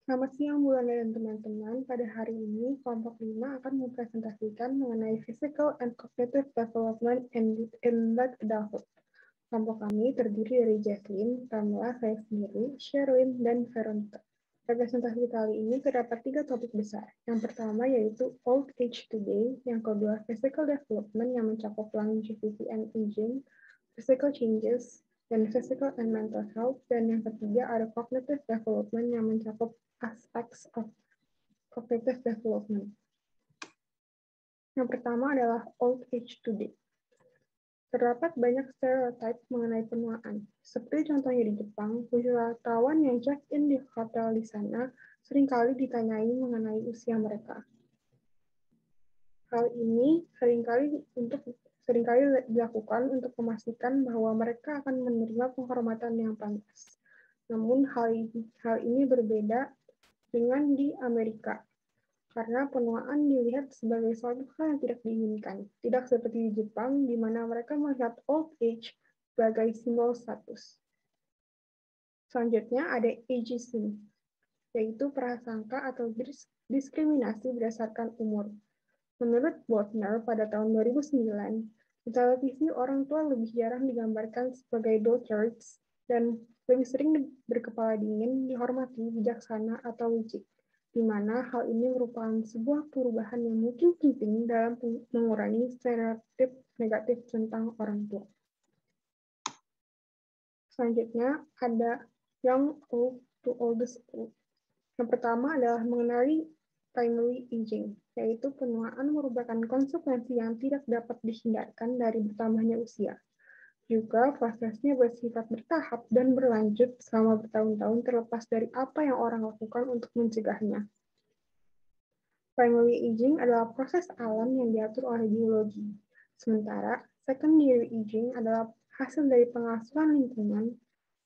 Selamat siang, Bulana dan teman-teman. Pada hari ini, kelompok 5 akan mempresentasikan mengenai physical and cognitive development in late adulthood. Kelompok kami terdiri dari Jesslyn, Pamela, saya sendiri, Sherwin, dan Veronica. Presentasi kali ini terdapat 3 topik besar. Yang pertama yaitu Old Age Today, yang kedua Physical Development yang mencakup longevity and aging, Physical Changes, dan Physical and Mental Health, dan yang ketiga ada Cognitive Development yang mencakup aspects of cognitive development. Yang pertama adalah Old Age Today. Terdapat banyak stereotip mengenai penuaan. Seperti contohnya di Jepang, wisatawan yang check-in di hotel di sana seringkali ditanyai mengenai usia mereka. Hal ini seringkali dilakukan untuk memastikan bahwa mereka akan menerima penghormatan yang pantas. Namun hal ini berbeda dengan di Amerika, karena penuaan dilihat sebagai suatu hal yang tidak diinginkan. Tidak seperti di Jepang, di mana mereka melihat old age sebagai simbol status. Selanjutnya ada ageism, yaitu prasangka atau diskriminasi berdasarkan umur. Menurut Bodner pada tahun 2009, di televisi orang tua lebih jarang digambarkan sebagai dotards dan lebih sering berkepala dingin, dihormati, bijaksana, atau licik, di mana hal ini merupakan sebuah perubahan yang mungkin penting dalam mengurangi stereotip negatif tentang orang tua. Selanjutnya ada young old to oldest old. Yang pertama adalah mengenali primary aging, yaitu penuaan merupakan konsekuensi yang tidak dapat dihindarkan dari bertambahnya usia. Juga prosesnya bersifat bertahap dan berlanjut selama bertahun-tahun terlepas dari apa yang orang lakukan untuk mencegahnya. Primary aging adalah proses alam yang diatur oleh biologi. Sementara secondary aging adalah hasil dari pengasuhan lingkungan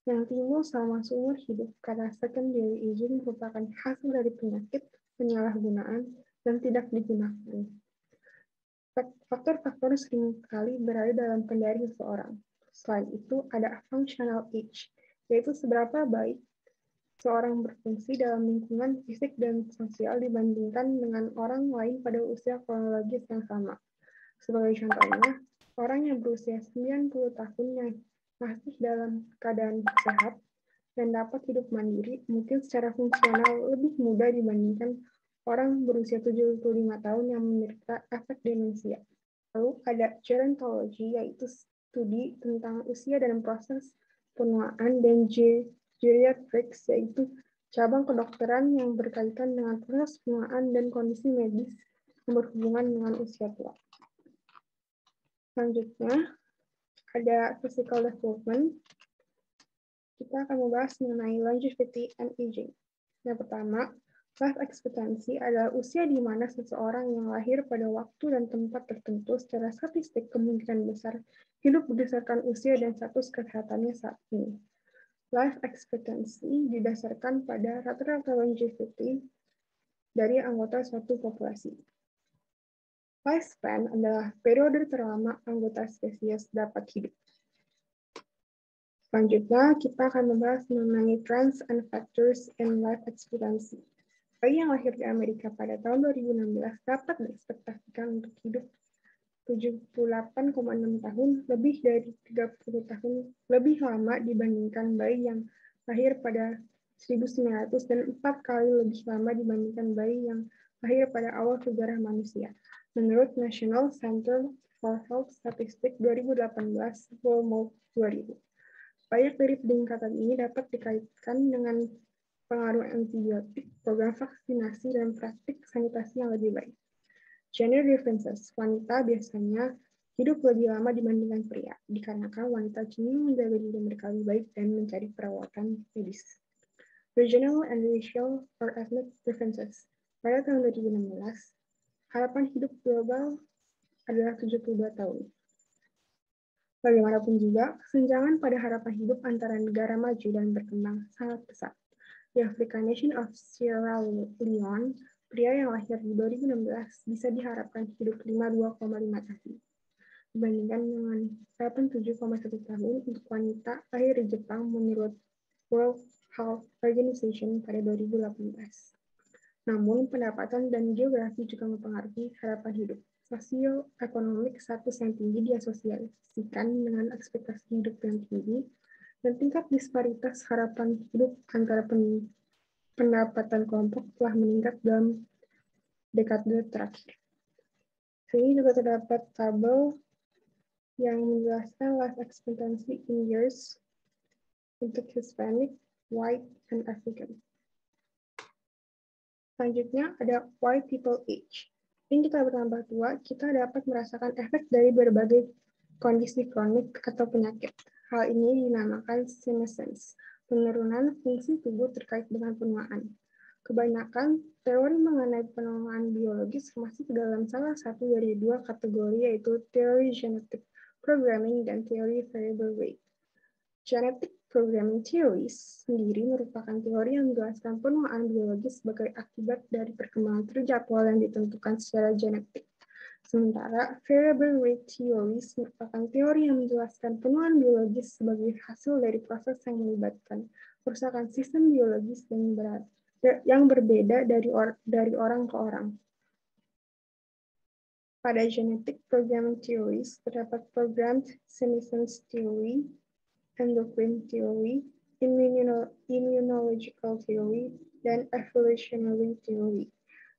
yang timbul selama seumur hidup, karena secondary aging merupakan hasil dari penyakit, penyalahgunaan, dan tidak digunakan. Faktor-faktor seringkali berada dalam kendali seseorang. Selain itu, ada functional age, yaitu seberapa baik seorang berfungsi dalam lingkungan fisik dan sosial dibandingkan dengan orang lain pada usia kronologis yang sama. Sebagai contohnya, orang yang berusia 90 tahun yang masih dalam keadaan sehat dan dapat hidup mandiri mungkin secara fungsional lebih mudah dibandingkan orang berusia 75 tahun yang menderita efek demensia. Lalu ada gerontologi, yaitu studi tentang usia dan proses penuaan, dan geriatrics, yaitu cabang kedokteran yang berkaitan dengan proses penuaan dan kondisi medis yang berhubungan dengan usia tua. Selanjutnya, ada physical development. Kita akan membahas mengenai longevity and aging. Yang pertama, life expectancy adalah usia di mana seseorang yang lahir pada waktu dan tempat tertentu secara statistik kemungkinan besar hidup berdasarkan usia dan status kesehatannya saat ini. Life expectancy didasarkan pada rata-rata longevity dari anggota suatu populasi. Lifespan adalah periode terlama anggota spesies dapat hidup. Selanjutnya, kita akan membahas mengenai trends and factors in life expectancy. Bayi yang lahir di Amerika pada tahun 2016 dapat diekspektasikan untuk hidup 78,6 tahun, lebih dari 30 tahun lebih lama dibandingkan bayi yang lahir pada 1900 dan 4 kali lebih lama dibandingkan bayi yang lahir pada awal sejarah manusia. Menurut National Center for Health Statistics 2018, World 2000. Banyak dari peningkatan ini dapat dikaitkan dengan pengaruh antibiotik, program vaksinasi, dan praktik sanitasi yang lebih baik. Gender differences. Wanita biasanya hidup lebih lama dibandingkan pria, dikarenakan wanita cenderung menjaga diri mereka lebih baik dan mencari perawatan medis. Regional and racial or ethnic differences. Pada tahun 2016, harapan hidup global adalah 72 tahun. Bagaimanapun juga, kesenjangan pada harapan hidup antara negara maju dan berkembang sangat besar. Di African Nation of Sierra Leone, pria yang lahir di 2016 bisa diharapkan hidup 52,5 tahun, dibandingkan dengan harapan 7,1 tahun untuk wanita lahir di Jepang menurut World Health Organization pada 2018. Namun, pendapatan dan geografi juga mempengaruhi harapan hidup. Sosioekonomik status yang tinggi diasosiasikan dengan ekspektasi hidup yang tinggi, dan tingkat disparitas harapan hidup antara pendapatan kelompok telah meningkat dalam dekade terakhir. Sini juga terdapat tabel yang menjelaskan life expectancy in years untuk Hispanic, White, and African. Selanjutnya ada White People Age. Ini kita bertambah tua, kita dapat merasakan efek dari berbagai kondisi kronik atau penyakit. Hal ini dinamakan senescence, penurunan fungsi tubuh terkait dengan penuaan. Kebanyakan teori mengenai penuaan biologis masuk dalam salah satu dari dua kategori, yaitu teori genetic programming dan teori variable rate. Genetic programming theories sendiri merupakan teori yang menjelaskan penuaan biologis sebagai akibat dari perkembangan terjadwal yang ditentukan secara genetik. Sementara variable rate theories merupakan teori yang menjelaskan penuaan biologis sebagai hasil dari proses yang melibatkan kerusakan sistem biologis yang berbeda dari orang ke orang. Pada genetic programming theories terdapat programmed senescence theory, endocrine theory, immunological theory, dan evolutionary theory.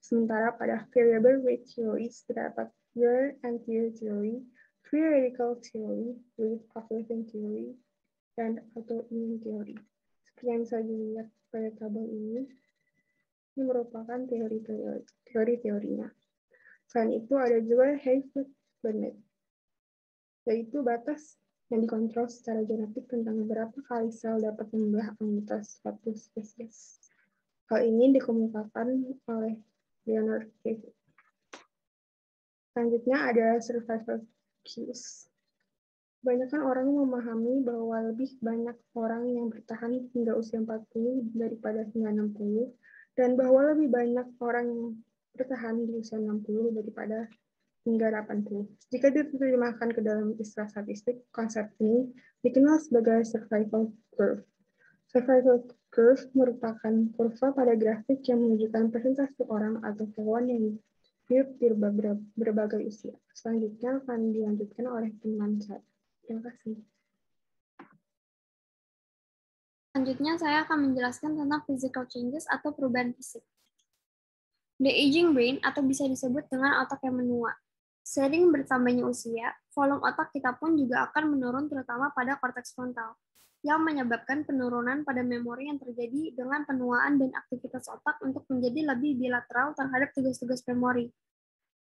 Sementara pada variable rate theories terdapat rare and tear theory, free radical theory, rate of living theory, dan autoimmune theory. Seperti yang bisa dilihat pada tabel ini merupakan teori-teorinya. Selain itu ada juga Hayflick-Burnett, yaitu batas yang dikontrol secara genetik tentang berapa kali sel dapat membelah anggota suatu spesies. Hal ini dikemukakan oleh Leonard Hayflick. Selanjutnya ada survival cues. Kebanyakan orang memahami bahwa lebih banyak orang yang bertahan hingga usia 40 daripada hingga 60, dan bahwa lebih banyak orang yang bertahan di usia 60 daripada hingga 80. Jika diterjemahkan ke dalam istilah statistik, konsep ini dikenal sebagai survival curve. Survival curve merupakan kurva pada grafik yang menunjukkan persentase orang atau hewan yang hidup di berbagai usia. Selanjutnya akan dilanjutkan oleh teman saya. Terima kasih. Selanjutnya saya akan menjelaskan tentang physical changes atau perubahan fisik. The aging brain atau bisa disebut dengan otak yang menua. Seiring bertambahnya usia, volume otak kita pun juga akan menurun terutama pada korteks frontal, yang menyebabkan penurunan pada memori yang terjadi dengan penuaan dan aktivitas otak untuk menjadi lebih bilateral terhadap tugas-tugas memori.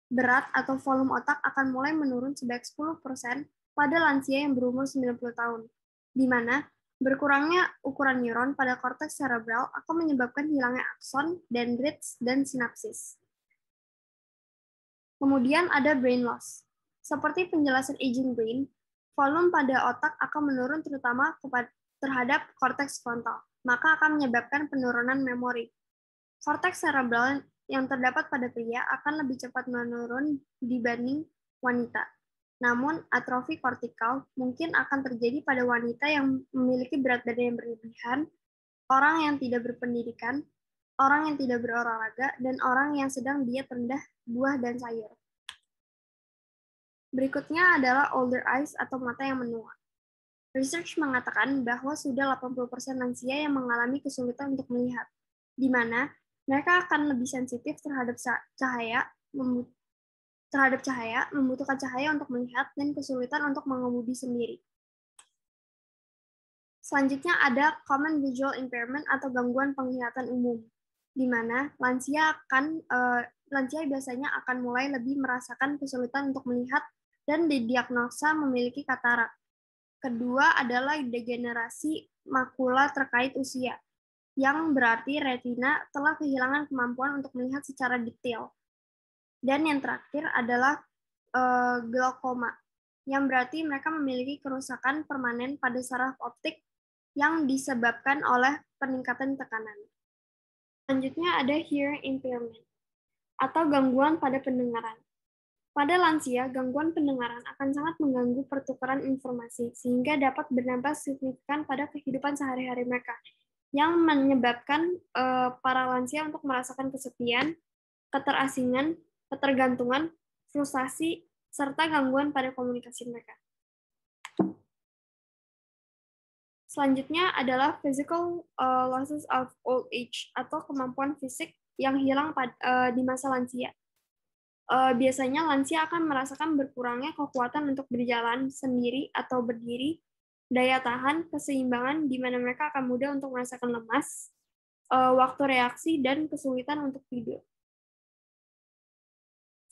Berat atau volume otak akan mulai menurun sebanyak 10% pada lansia yang berumur 90 tahun, di mana berkurangnya ukuran neuron pada korteks cerebral akan menyebabkan hilangnya akson, dendrites, dan sinapsis. Kemudian ada brain loss. Seperti penjelasan aging brain, volume pada otak akan menurun terutama terhadap korteks frontal, maka akan menyebabkan penurunan memori. Korteks cerebral yang terdapat pada pria akan lebih cepat menurun dibanding wanita. Namun, atrofi kortikal mungkin akan terjadi pada wanita yang memiliki berat badan yang berlebihan, orang yang tidak berpendidikan, orang yang tidak berolahraga, dan orang yang sedang diet rendah buah dan sayur. Berikutnya adalah older eyes atau mata yang menua. Research mengatakan bahwa sudah 80% lansia yang mengalami kesulitan untuk melihat, di mana mereka akan lebih sensitif terhadap cahaya, membutuhkan cahaya untuk melihat, dan kesulitan untuk mengemudi sendiri. Selanjutnya ada common visual impairment atau gangguan penglihatan umum, di mana lansia biasanya akan mulai lebih merasakan kesulitan untuk melihat dan didiagnosa memiliki katarak. Kedua adalah degenerasi makula terkait usia, yang berarti retina telah kehilangan kemampuan untuk melihat secara detail. Dan yang terakhir adalah glaukoma, yang berarti mereka memiliki kerusakan permanen pada saraf optik yang disebabkan oleh peningkatan tekanan. Selanjutnya ada hearing impairment, atau gangguan pada pendengaran. Pada lansia, gangguan pendengaran akan sangat mengganggu pertukaran informasi, sehingga dapat berdampak signifikan pada kehidupan sehari-hari mereka. yang menyebabkan para lansia untuk merasakan kesepian, keterasingan, ketergantungan, frustasi, serta gangguan pada komunikasi mereka. Selanjutnya adalah physical losses of old age atau kemampuan fisik yang hilang di masa lansia. Biasanya lansia akan merasakan berkurangnya kekuatan untuk berjalan sendiri atau berdiri, daya tahan, keseimbangan di mana mereka akan mudah untuk merasakan lemas, waktu reaksi, dan kesulitan untuk tidur.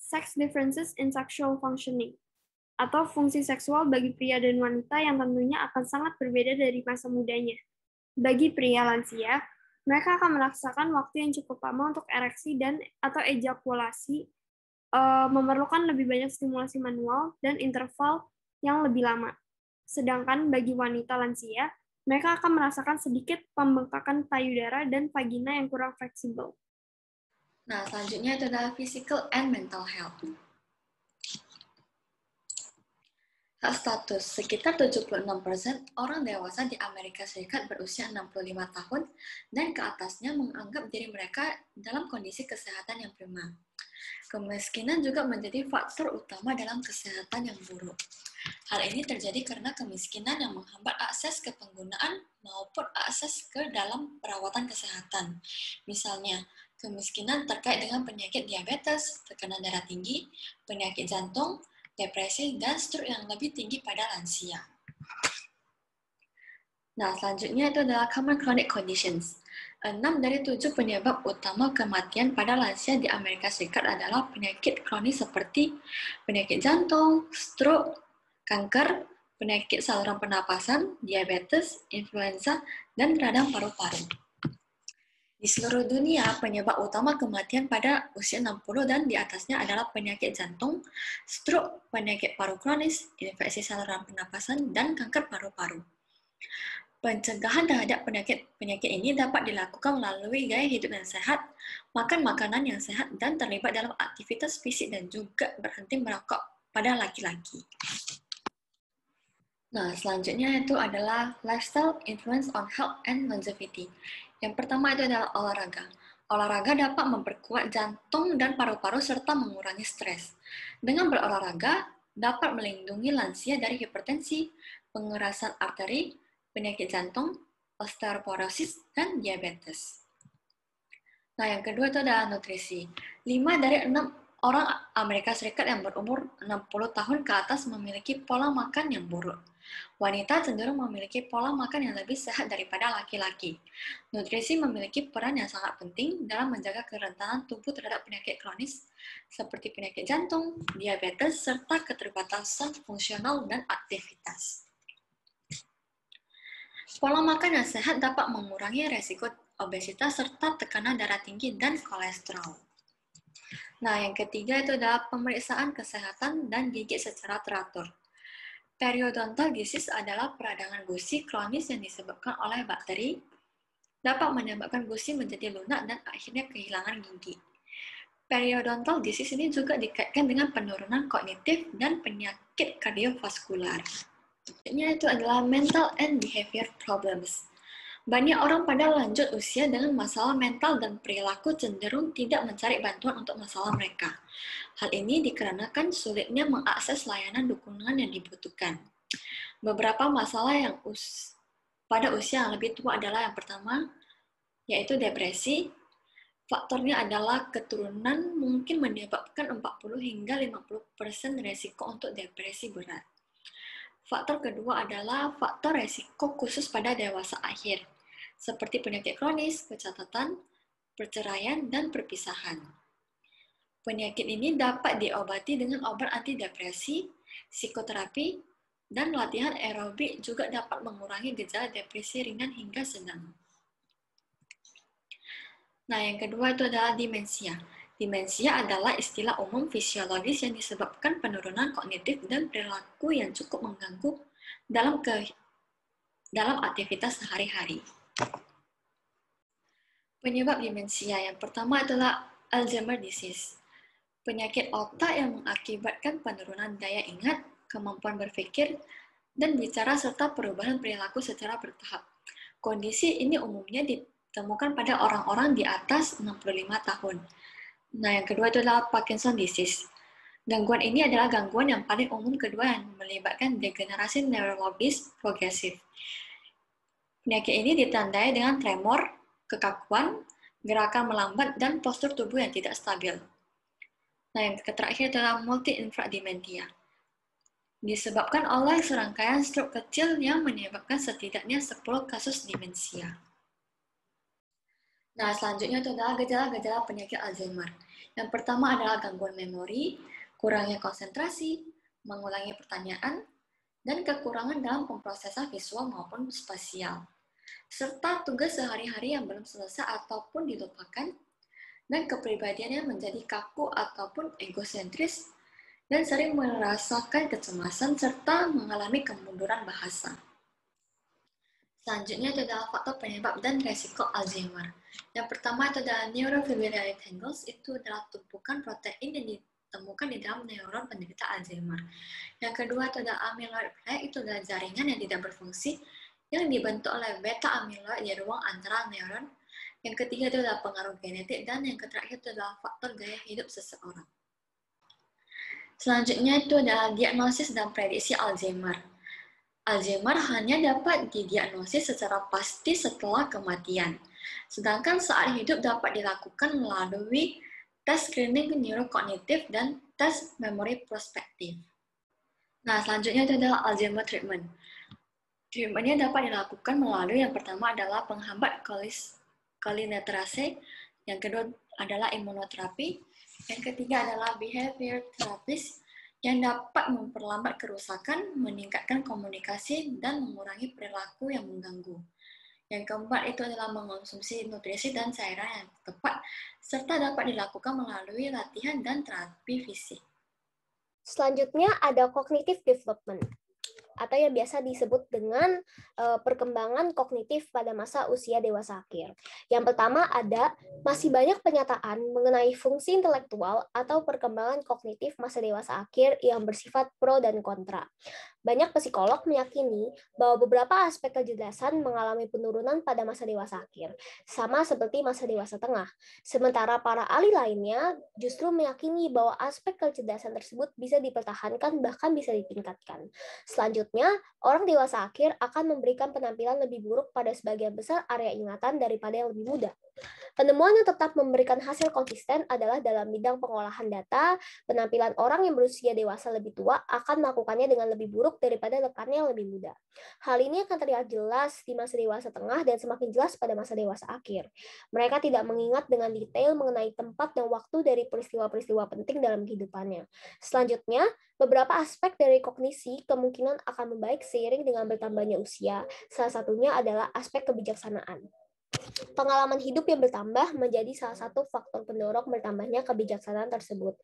Sex differences in sexual functioning, atau fungsi seksual bagi pria dan wanita yang tentunya akan sangat berbeda dari masa mudanya. Bagi pria lansia, mereka akan merasakan waktu yang cukup lama untuk ereksi atau ejakulasi, memerlukan lebih banyak stimulasi manual, dan interval yang lebih lama. Sedangkan bagi wanita lansia, mereka akan merasakan sedikit pembengkakan payudara dan vagina yang kurang fleksibel. Nah, selanjutnya itu adalah physical and mental health. Hak status, sekitar 76% orang dewasa di Amerika Serikat berusia 65 tahun dan ke atasnya menganggap diri mereka dalam kondisi kesehatan yang prima. Kemiskinan juga menjadi faktor utama dalam kesehatan yang buruk. Hal ini terjadi karena kemiskinan yang menghambat akses ke penggunaan maupun akses ke dalam perawatan kesehatan. Misalnya, kemiskinan terkait dengan penyakit diabetes, tekanan darah tinggi, penyakit jantung, depresi, dan stroke yang lebih tinggi pada lansia. Nah, selanjutnya itu adalah common chronic conditions. 6 dari 7 penyebab utama kematian pada lansia di Amerika Serikat adalah penyakit kronis seperti penyakit jantung, stroke, kanker, penyakit saluran pernapasan, diabetes, influenza, dan radang paru-paru. Di seluruh dunia, penyebab utama kematian pada usia 60 dan di atasnya adalah penyakit jantung, stroke, penyakit paru kronis, infeksi saluran pernapasan, dan kanker paru-paru. Pencegahan terhadap penyakit ini dapat dilakukan melalui gaya hidup yang sehat, makan makanan yang sehat, dan terlibat dalam aktivitas fisik dan juga berhenti merokok pada laki-laki. Nah, selanjutnya itu adalah lifestyle influence on health and longevity. Yang pertama itu adalah olahraga. Olahraga dapat memperkuat jantung dan paru-paru serta mengurangi stres. Dengan berolahraga, dapat melindungi lansia dari hipertensi, pengerasan arteri, penyakit jantung, osteoporosis, dan diabetes. Nah, yang kedua itu adalah nutrisi. 5 dari 6 orang Amerika Serikat yang berumur 60 tahun ke atas memiliki pola makan yang buruk. Wanita cenderung memiliki pola makan yang lebih sehat daripada laki-laki. Nutrisi memiliki peran yang sangat penting dalam menjaga kerentanan tubuh terhadap penyakit kronis seperti penyakit jantung, diabetes, serta keterbatasan fungsional dan aktivitas. Pola makan yang sehat dapat mengurangi resiko obesitas serta tekanan darah tinggi dan kolesterol. Nah, yang ketiga itu adalah pemeriksaan kesehatan dan gigi secara teratur. Periodontal disease adalah peradangan gusi kronis yang disebabkan oleh bakteri, dapat menyebabkan gusi menjadi lunak dan akhirnya kehilangan gigi. Periodontal disease ini juga dikaitkan dengan penurunan kognitif dan penyakit kardiovaskular. Selanjutnya itu adalah mental and behavior problems. Banyak orang pada lanjut usia dengan masalah mental dan perilaku cenderung tidak mencari bantuan untuk masalah mereka. Hal ini dikarenakan sulitnya mengakses layanan dukungan yang dibutuhkan. Beberapa masalah yang pada usia yang lebih tua adalah yang pertama, yaitu depresi. Faktornya adalah keturunan mungkin menyebabkan 40 hingga 50% resiko untuk depresi berat. Faktor kedua adalah faktor resiko khusus pada dewasa akhir, seperti penyakit kronis, kecacatan, perceraian, dan perpisahan. Penyakit ini dapat diobati dengan obat antidepresi, psikoterapi, dan latihan aerobik juga dapat mengurangi gejala depresi ringan hingga sedang. Nah, yang kedua itu adalah demensia. Demensia adalah istilah umum fisiologis yang disebabkan penurunan kognitif dan perilaku yang cukup mengganggu dalam aktivitas sehari-hari. Penyebab demensia yang pertama adalah Alzheimer disease. Penyakit otak yang mengakibatkan penurunan daya ingat, kemampuan berpikir, dan bicara serta perubahan perilaku secara bertahap. Kondisi ini umumnya ditemukan pada orang-orang di atas 65 tahun. Nah, yang kedua itu adalah Parkinson disease. Gangguan ini adalah gangguan yang paling umum kedua yang melibatkan degenerasi neurologis progresif. Penyakit ini ditandai dengan tremor, kekakuan, gerakan melambat, dan postur tubuh yang tidak stabil. Nah, yang terakhir adalah multi-infradementia. Disebabkan oleh serangkaian stroke kecil yang menyebabkan setidaknya 10 kasus demensia. Nah, selanjutnya itu adalah gejala-gejala penyakit Alzheimer. Yang pertama adalah gangguan memori, kurangnya konsentrasi, mengulangi pertanyaan, dan kekurangan dalam pemrosesan visual maupun spasial, serta tugas sehari-hari yang belum selesai ataupun dilupakan, dan kepribadiannya menjadi kaku ataupun egosentris, dan sering merasakan kecemasan serta mengalami kemunduran bahasa. Selanjutnya adalah faktor penyebab dan resiko Alzheimer. Yang pertama itu adalah neurofibrillary tangles, itu adalah tumpukan protein yang ditemukan di dalam neuron penderita Alzheimer. Yang kedua itu adalah amyloid plaque, itu adalah jaringan yang tidak berfungsi yang dibentuk oleh beta amyloid di ruang antara neuron. Yang ketiga itu adalah pengaruh genetik, dan yang terakhir itu adalah faktor gaya hidup seseorang. Selanjutnya itu adalah diagnosis dan prediksi Alzheimer. Alzheimer hanya dapat didiagnosis secara pasti setelah kematian, sedangkan saat hidup dapat dilakukan melalui tes screening neurokognitif dan tes memori prospektif. Nah, selanjutnya itu adalah Alzheimer treatment. Treatmentnya dapat dilakukan melalui yang pertama adalah penghambat cholinesterase, yang kedua adalah imunoterapi, yang ketiga adalah behavior therapist, yang dapat memperlambat kerusakan, meningkatkan komunikasi, dan mengurangi perilaku yang mengganggu. Yang keempat itu adalah mengonsumsi nutrisi dan cairan yang tepat, serta dapat dilakukan melalui latihan dan terapi fisik. Selanjutnya ada cognitive development, atau yang biasa disebut dengan perkembangan kognitif pada masa usia dewasa akhir. Yang pertama ada masih banyak pernyataan mengenai fungsi intelektual atau perkembangan kognitif masa dewasa akhir yang bersifat pro dan kontra. Banyak psikolog meyakini bahwa beberapa aspek kecerdasan mengalami penurunan pada masa dewasa akhir, sama seperti masa dewasa tengah. Sementara para ahli lainnya justru meyakini bahwa aspek kecerdasan tersebut bisa dipertahankan bahkan bisa ditingkatkan. Selanjutnya, orang dewasa akhir akan memberikan penampilan lebih buruk pada sebagian besar area ingatan daripada yang lebih muda. Penemuan yang tetap memberikan hasil konsisten adalah dalam bidang pengolahan data, penampilan orang yang berusia dewasa lebih tua akan melakukannya dengan lebih buruk daripada rekannya yang lebih muda. Hal ini akan terlihat jelas di masa dewasa tengah dan semakin jelas pada masa dewasa akhir. Mereka tidak mengingat dengan detail mengenai tempat dan waktu dari peristiwa-peristiwa penting dalam kehidupannya. Selanjutnya, beberapa aspek dari kognisi kemungkinan akan membaik seiring dengan bertambahnya usia. Salah satunya adalah aspek kebijaksanaan. Pengalaman hidup yang bertambah menjadi salah satu faktor pendorong bertambahnya kebijaksanaan tersebut.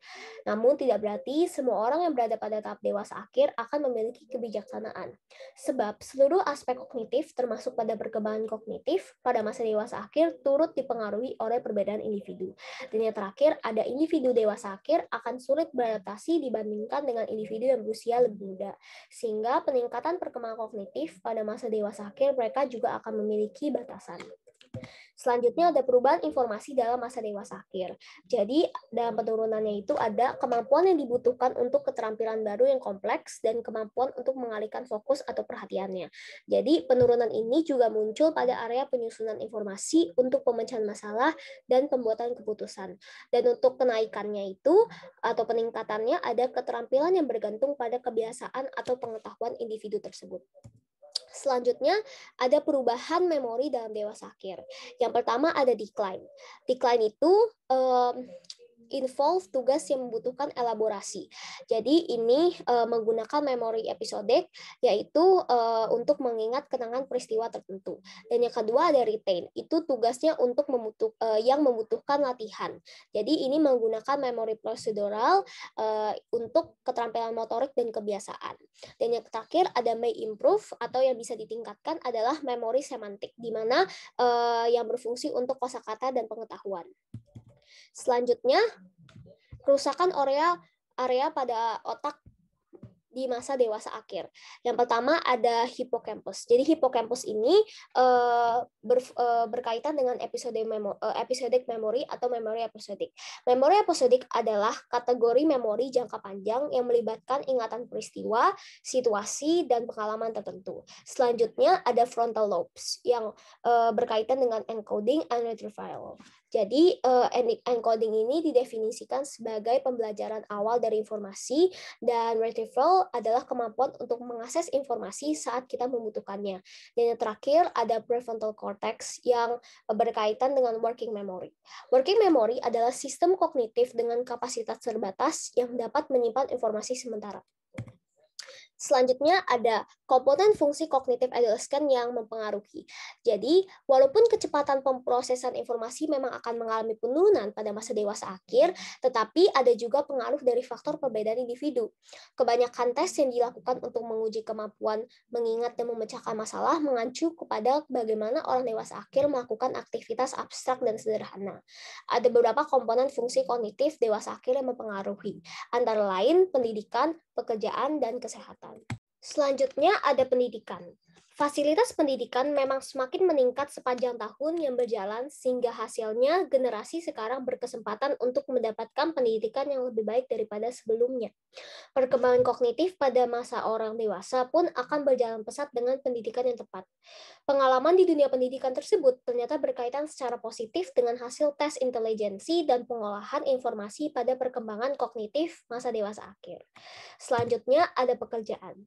Namun tidak berarti semua orang yang berada pada tahap dewasa akhir akan memiliki kebijaksanaan. Sebab seluruh aspek kognitif termasuk pada perkembangan kognitif pada masa dewasa akhir turut dipengaruhi oleh perbedaan individu. Dan yang terakhir, ada individu dewasa akhir akan sulit beradaptasi dibandingkan dengan individu yang berusia lebih muda. Sehingga peningkatan perkembangan kognitif pada masa dewasa akhir mereka juga akan memiliki batasan. Selanjutnya ada perubahan informasi dalam masa dewasa akhir. Jadi dalam penurunannya itu ada kemampuan yang dibutuhkan untuk keterampilan baru yang kompleks dan kemampuan untuk mengalihkan fokus atau perhatiannya. Jadi penurunan ini juga muncul pada area penyusunan informasi untuk pemecahan masalah dan pembuatan keputusan. Dan untuk kenaikannya itu atau peningkatannya ada keterampilan yang bergantung pada kebiasaan atau pengetahuan individu tersebut. Selanjutnya, ada perubahan memori dalam dewasa akhir. Yang pertama ada decline. Decline itu involve tugas yang membutuhkan elaborasi. Jadi ini menggunakan memori episodik, yaitu untuk mengingat kenangan peristiwa tertentu. Dan yang kedua ada retain, itu tugasnya untuk yang membutuhkan latihan. Jadi ini menggunakan memori prosedural untuk keterampilan motorik dan kebiasaan. Dan yang terakhir ada may improve, atau yang bisa ditingkatkan adalah memori semantik, di mana yang berfungsi untuk kosakata dan pengetahuan. Selanjutnya, kerusakan area pada otak di masa dewasa akhir. Yang pertama ada hippocampus. Jadi hippocampus ini berkaitan dengan episodic memory atau memori episodik. Memori episodik adalah kategori memori jangka panjang yang melibatkan ingatan peristiwa, situasi, dan pengalaman tertentu. Selanjutnya ada frontal lobes yang berkaitan dengan encoding and retrieval. Jadi encoding ini didefinisikan sebagai pembelajaran awal dari informasi, dan retrieval adalah kemampuan untuk mengakses informasi saat kita membutuhkannya. Dan yang terakhir ada prefrontal cortex yang berkaitan dengan working memory. Working memory adalah sistem kognitif dengan kapasitas terbatas yang dapat menyimpan informasi sementara. Selanjutnya ada komponen fungsi kognitif adolescent yang mempengaruhi. Jadi, walaupun kecepatan pemrosesan informasi memang akan mengalami penurunan pada masa dewasa akhir, tetapi ada juga pengaruh dari faktor perbedaan individu. Kebanyakan tes yang dilakukan untuk menguji kemampuan mengingat dan memecahkan masalah mengacu kepada bagaimana orang dewasa akhir melakukan aktivitas abstrak dan sederhana. Ada beberapa komponen fungsi kognitif dewasa akhir yang mempengaruhi, antara lain pendidikan, pekerjaan, dan kesehatan. Selanjutnya ada pendidikan. Fasilitas pendidikan memang semakin meningkat sepanjang tahun yang berjalan sehingga hasilnya generasi sekarang berkesempatan untuk mendapatkan pendidikan yang lebih baik daripada sebelumnya. Perkembangan kognitif pada masa orang dewasa pun akan berjalan pesat dengan pendidikan yang tepat. Pengalaman di dunia pendidikan tersebut ternyata berkaitan secara positif dengan hasil tes intelijensi dan pengolahan informasi pada perkembangan kognitif masa dewasa akhir. Selanjutnya ada pekerjaan.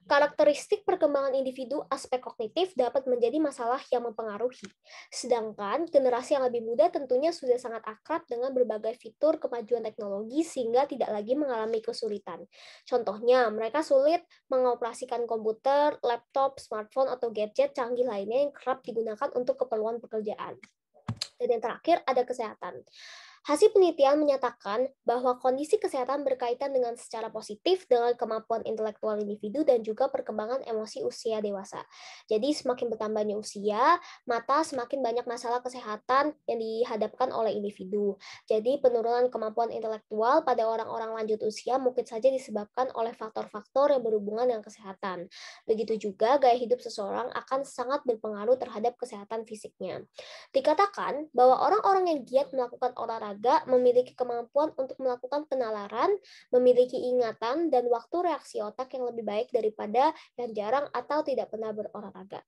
Karakteristik perkembangan individu aspek kognitif dapat menjadi masalah yang mempengaruhi. Sedangkan generasi yang lebih muda tentunya sudah sangat akrab dengan berbagai fitur kemajuan teknologi sehingga tidak lagi mengalami kesulitan. Contohnya, mereka sulit mengoperasikan komputer, laptop, smartphone, atau gadget canggih lainnya yang kerap digunakan untuk keperluan pekerjaan. Dan yang terakhir ada kesehatan. Hasil penelitian menyatakan bahwa kondisi kesehatan berkaitan dengan secara positif dengan kemampuan intelektual individu dan juga perkembangan emosi usia dewasa. Jadi semakin bertambahnya usia, maka semakin banyak masalah kesehatan yang dihadapkan oleh individu. Jadi penurunan kemampuan intelektual pada orang-orang lanjut usia mungkin saja disebabkan oleh faktor-faktor yang berhubungan dengan kesehatan. Begitu juga gaya hidup seseorang akan sangat berpengaruh terhadap kesehatan fisiknya. Dikatakan bahwa orang-orang yang giat melakukan olahraga memiliki kemampuan untuk melakukan penalaran, memiliki ingatan, dan waktu reaksi otak yang lebih baik daripada yang jarang atau tidak pernah berolahraga.